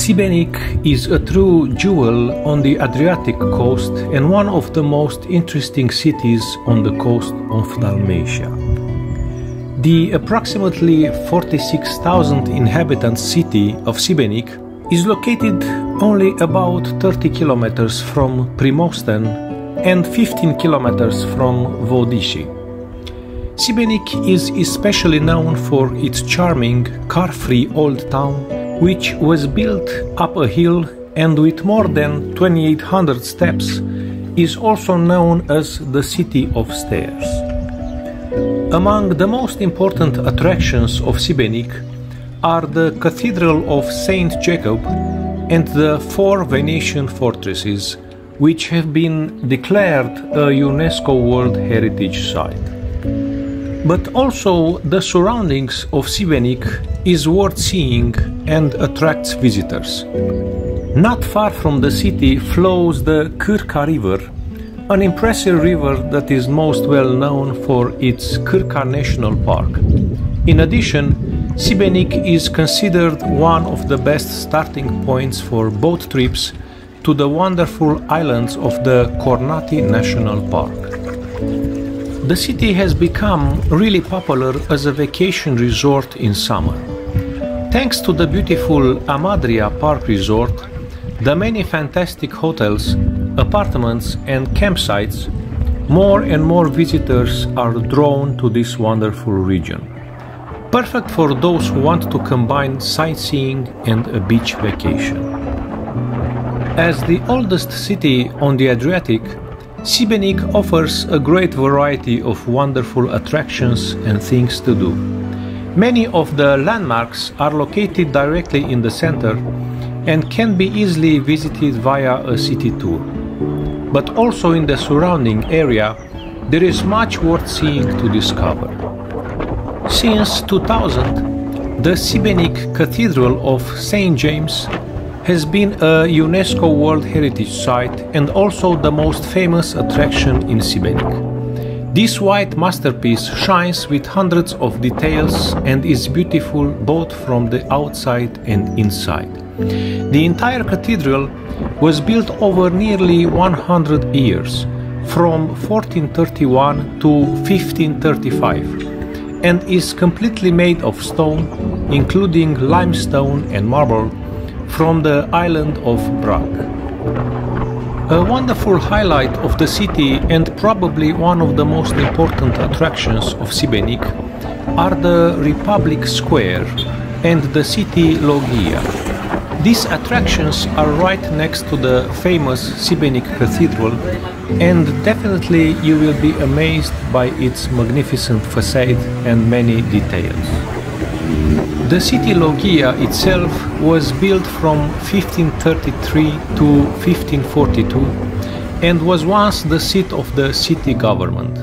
SIBENIK is a true jewel on the Adriatic coast and one of the most interesting cities on the coast of Dalmatia. The approximately 46,000 inhabitant city of SIBENIK is located only about 30 kilometers from Primosten and 15 kilometers from Vodici. SIBENIK is especially known for its charming, car-free old town, which was built up a hill and with more than 2,800 steps is also known as the City of Stairs. Among the most important attractions of SIBENIK are the Cathedral of Saint Jacob and the 4 Venetian fortresses, which have been declared a UNESCO World Heritage Site. But also the surroundings of SIBENIK is worth seeing and attracts visitors. Not far from the city flows the Cârca River, an impressive river that is most well known for its Cârca National Park. In addition, SIBENIK is considered one of the best starting points for boat trips to the wonderful islands of the Cornati National Park. The city has become really popular as a vacation resort in summer. Thanks to the beautiful Amadria Park Resort, the many fantastic hotels, apartments and campsites, more and more visitors are drawn to this wonderful region. Perfect for those who want to combine sightseeing and a beach vacation. As the oldest city on the Adriatic, SIBENIK offers a great variety of wonderful attractions and things to do. Many of the landmarks are located directly in the center and can be easily visited via a city tour. But also in the surrounding area, there is much worth seeing to discover. Since 2000, the SIBENIK Cathedral of St. James has been a UNESCO World Heritage Site and also the most famous attraction in SIBENIK. This white masterpiece shines with hundreds of details and is beautiful both from the outside and inside. The entire cathedral was built over nearly 100 years, from 1431 to 1535, and is completely made of stone, including limestone and marble, from the island of Brac. A wonderful highlight of the city and probably one of the most important attractions of SIBENIK are the Republic Square and the city Loggia. These attractions are right next to the famous SIBENIK Cathedral, and definitely you will be amazed by its magnificent facade and many details. The city Loggia itself was built from 1533 to 1542 and was once the seat of the city government.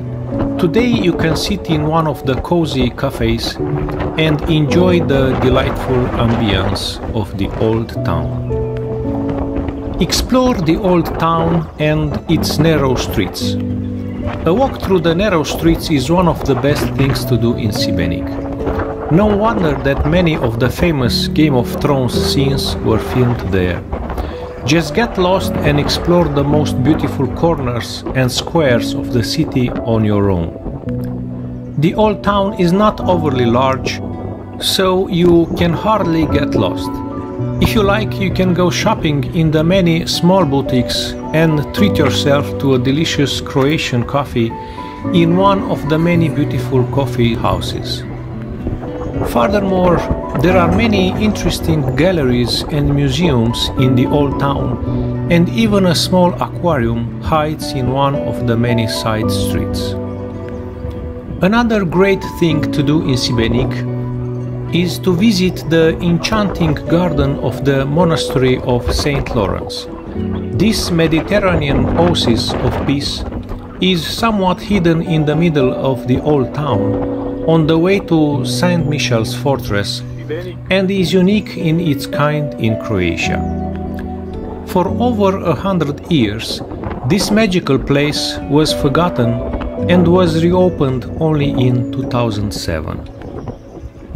Today you can sit in one of the cozy cafes and enjoy the delightful ambience of the old town. Explore the old town and its narrow streets. A walk through the narrow streets is one of the best things to do in SIBENIK. No wonder that many of the famous Game of Thrones scenes were filmed there. Just get lost and explore the most beautiful corners and squares of the city on your own. The old town is not overly large, so you can hardly get lost. If you like, you can go shopping in the many small boutiques and treat yourself to a delicious Croatian coffee in one of the many beautiful coffee houses. Furthermore, there are many interesting galleries and museums in the old town, and even a small aquarium hides in one of the many side streets. Another great thing to do in SIBENIK is to visit the enchanting garden of the monastery of St. Lawrence. This Mediterranean oasis of peace is somewhat hidden in the middle of the old town, on the way to St. Michel's fortress, and is unique in its kind in Croatia. For over 100 years, this magical place was forgotten and was reopened only in 2007.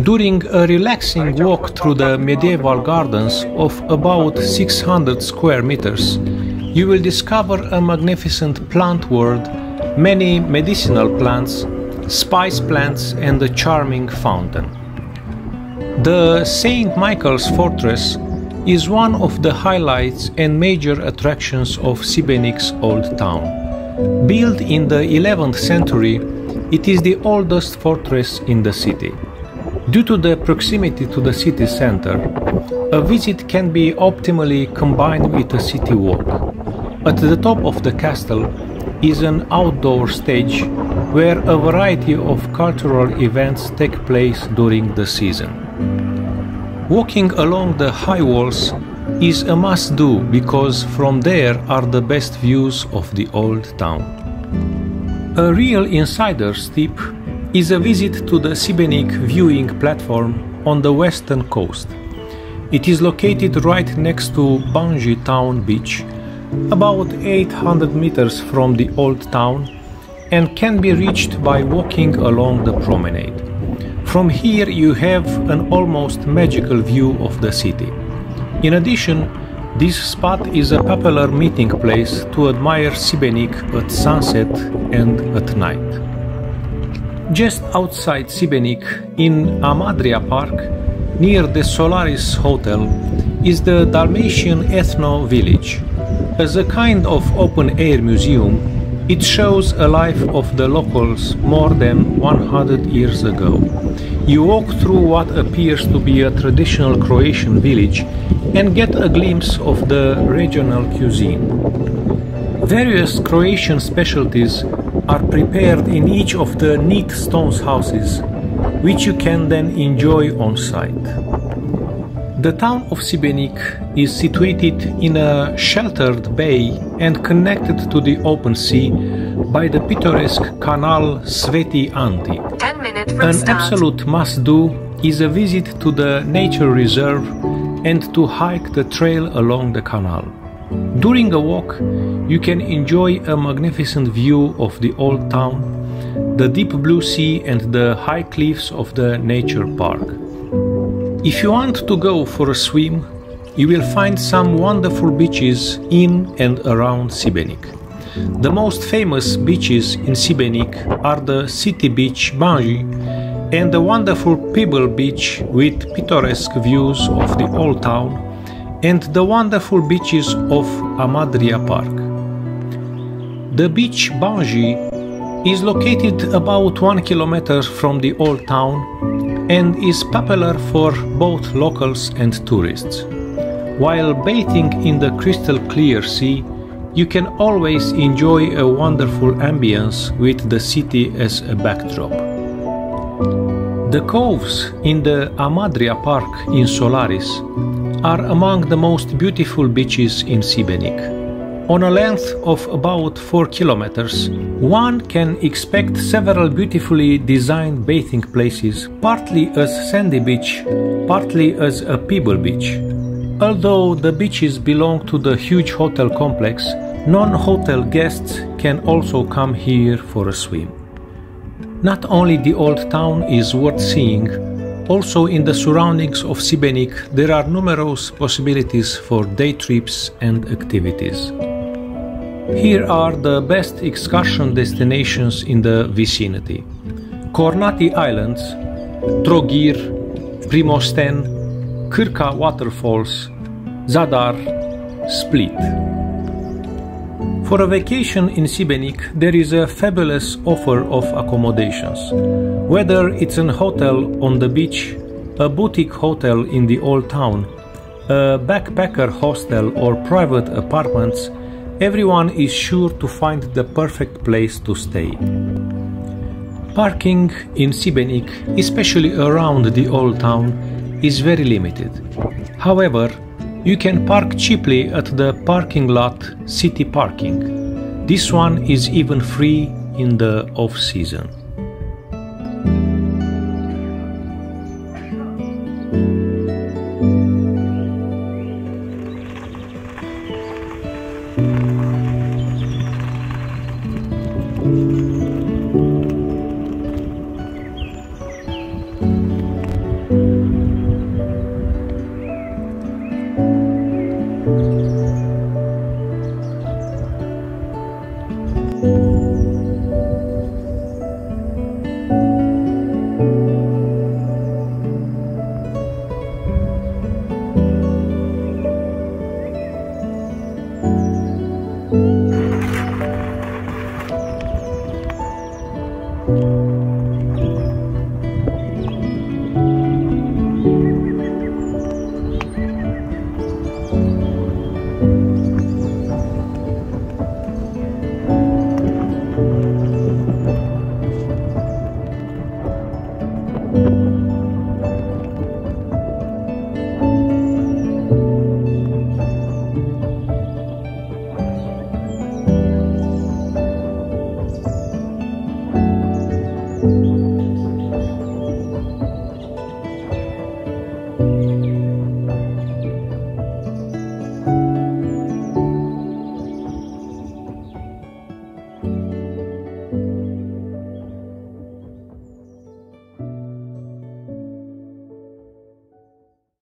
During a relaxing walk through the medieval gardens of about 600 square meters, you will discover a magnificent plant world, many medicinal plants, spice plants and a charming fountain. The St. Michael's Fortress is one of the highlights and major attractions of SIBENIK's old town. Built in the 11th century, it is the oldest fortress in the city. Due to the proximity to the city center, a visit can be optimally combined with a city walk. At the top of the castle is an outdoor stage where a variety of cultural events take place during the season. Walking along the high walls is a must-do because from there are the best views of the old town. A real insider's tip is a visit to the SIBENIK viewing platform on the western coast. It is located right next to Bungee Town Beach, about 800 meters from the old town, and can be reached by walking along the promenade. From here you have an almost magical view of the city. In addition, this spot is a popular meeting place to admire SIBENIK at sunset and at night. Just outside SIBENIK, in Amadria Park, near the Solaris Hotel, is the Dalmatian Ethno Village. As a kind of open-air museum, it shows a life of the locals more than 100 years ago. You walk through what appears to be a traditional Croatian village and get a glimpse of the regional cuisine. Various Croatian specialties are prepared in each of the neat stone houses, which you can then enjoy on site. The town of SIBENIK is situated in a sheltered bay and connected to the open sea by the picturesque canal Sveti Anti. 10 minutes from An start. absolute must-do is a visit to the nature reserve and to hike the trail along the canal. During a walk, you can enjoy a magnificent view of the old town, the deep blue sea and the high cliffs of the nature park. If you want to go for a swim, you will find some wonderful beaches in and around SIBENIK. The most famous beaches in SIBENIK are the city beach Bungee and the wonderful Pebble Beach with picturesque views of the old town, and the wonderful beaches of Amadria Park. The beach Bungee is located about 1 kilometer from the old town and is popular for both locals and tourists. While bathing in the crystal clear sea, you can always enjoy a wonderful ambience with the city as a backdrop. The coves in the Amadria Park in Solaris are among the most beautiful beaches in SIBENIK. On a length of about 4 kilometers, one can expect several beautifully designed bathing places, partly as sandy beach, partly as a pebble beach. Although the beaches belong to the huge hotel complex, non-hotel guests can also come here for a swim. Not only the old town is worth seeing, also in the surroundings of SIBENIK there are numerous possibilities for day trips and activities. Here are the best excursion destinations in the vicinity: Kornati Islands, Trogir, Primosten, Krka Waterfalls, Zadar, Split. For a vacation in SIBENIK there is a fabulous offer of accommodations. Whether it's an hotel on the beach, a boutique hotel in the old town, a backpacker hostel or private apartments, everyone is sure to find the perfect place to stay. Parking in SIBENIK, especially around the old town, is very limited. However, you can park cheaply at the parking lot City Parking. This one is even free in the off-season. you.